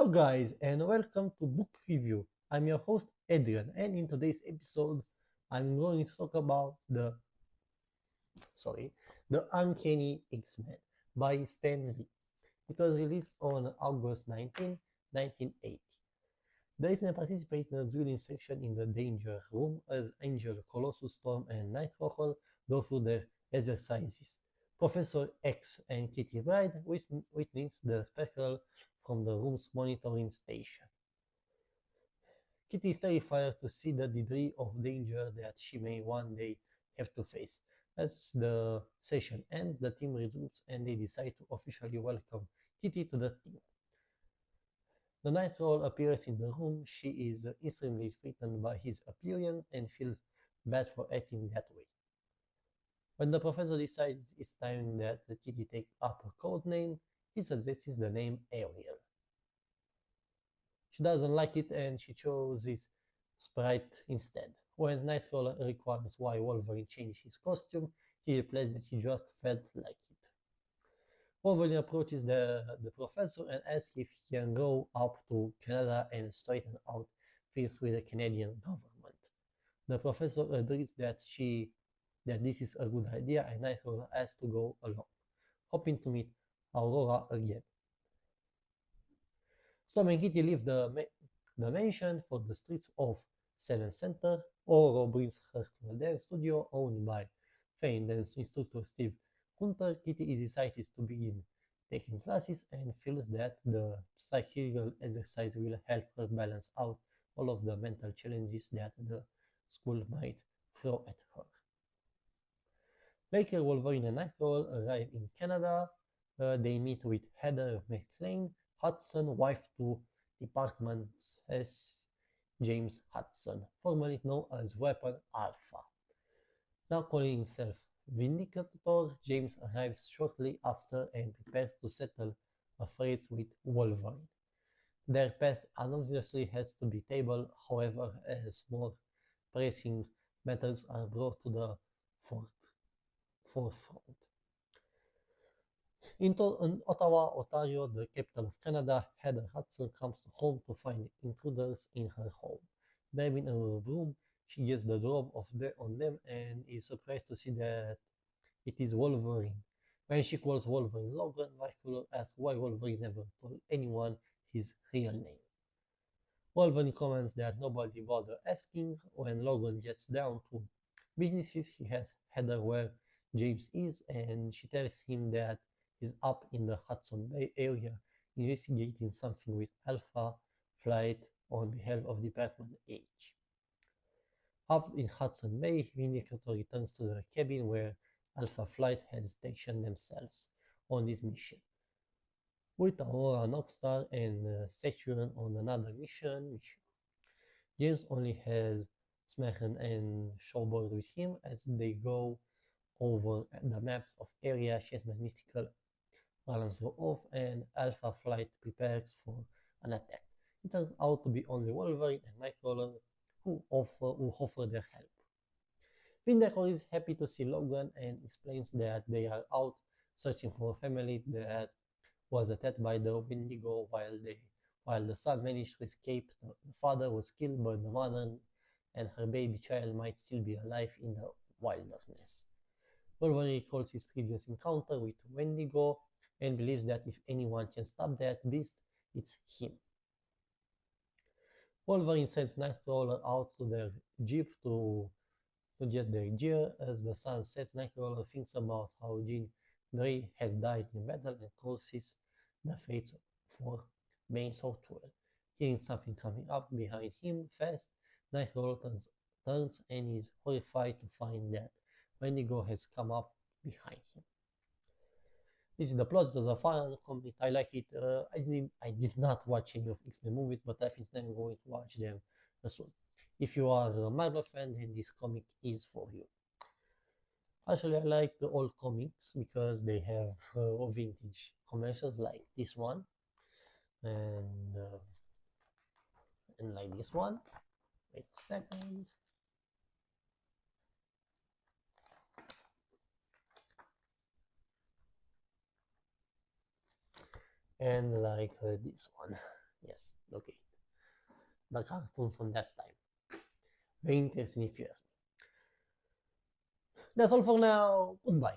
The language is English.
Hello, guys, and welcome to Book Review. I'm your host Adrian, and in today's episode, I'm going to talk about the Uncanny X-Men by Stan Lee. It was released on August 19, 1980. The X-Men participate in a drilling section in the Danger Room as Angel, Colossus, Storm, and Nightcrawler go through their exercises. Professor X and Kitty Pryde witness the spectacle from the room's monitoring station. Kitty is terrified to see the degree of danger that she may one day have to face. As the session ends, the team regroups and they decide to officially welcome Kitty to the team. The Night Owl appears in the room. She is instantly frightened by his appearance and feels bad for acting that way. When the professor decides it's time that Kitty take up a code name, he suggests the name Ariel. She doesn't like it and she chooses Sprite instead. When Nightcrawler requires why Wolverine changed his costume, he replies that he just felt like it. Wolverine approaches the professor and asks if he can go up to Canada and straighten out things with the Canadian government. The professor agrees that this is a good idea and Nightcrawler asks to go along, hoping to meet Aurora again. Storm and Kitty leave the mansion for the streets of Seven Center. Aurora brings her to a dance studio owned by famed dance instructor Steve Hunter. Kitty is excited to begin taking classes and feels that the psychical exercise will help her balance out all of the mental challenges that the school might throw at her. Later, Wolverine and Nightcrawler arrive in Canada. They meet with Heather McClane Hudson, wife to Department S. James Hudson, formerly known as Weapon Alpha. Now calling himself Vindicator, James arrives shortly after and prepares to settle affairs with Wolverine. Their past obviously has to be tabled, however, as more pressing matters are brought to the forefront. In Ottawa, Ontario, the capital of Canada, Heather Hudson comes home to find intruders in her home. Grabbing a broom, she gets the drop on them and is surprised to see that it is Wolverine. When she calls Wolverine Logan, Nightcrawler asks why Wolverine never told anyone his real name. Wolverine comments that nobody bothered asking. When Logan gets down to businesses, he has Heather where James is and she tells him that he's up in the Hudson Bay area investigating something with Alpha Flight on behalf of Department H. Up in Hudson Bay, Vindicator returns to the cabin where Alpha Flight has stationed themselves on this mission. With Aurora Nockstar and Saturn on another mission. James only has Smacken and Showboard with him as they go over the maps of area. Chessman's mystical alarms go off and Alpha Flight prepares for an attack. It turns out to be only Wolverine and Nightcrawler who offer their help. Vindicator is happy to see Logan and explains that they are out searching for a family that was attacked by the Wendigo while the son managed to escape. The father was killed, but the mother and her baby child might still be alive in the wilderness. Wolverine recalls his previous encounter with Wendigo and believes that if anyone can stop that beast, it's him. Wolverine sends Nightcrawler out to their jeep to get their gear. As the sun sets, Nightcrawler thinks about how Jean Grey had died in battle and curses the fates for being so cruel. Hearing something coming up behind him fast, Nightcrawler turns and is horrified to find that Wendigo has come up behind him. This is the plot. It was a fun comic. I like it. I did not watch any of X-Men movies, but I think I'm going to watch them soon. If you are a Marvel fan, then this comic is for you. Actually, I like the old comics because they have vintage commercials like this one and like this one. Wait a second. And like this one. Yes, locate the cartoons on that time. Very interesting if you ask me. That's all for now. Goodbye.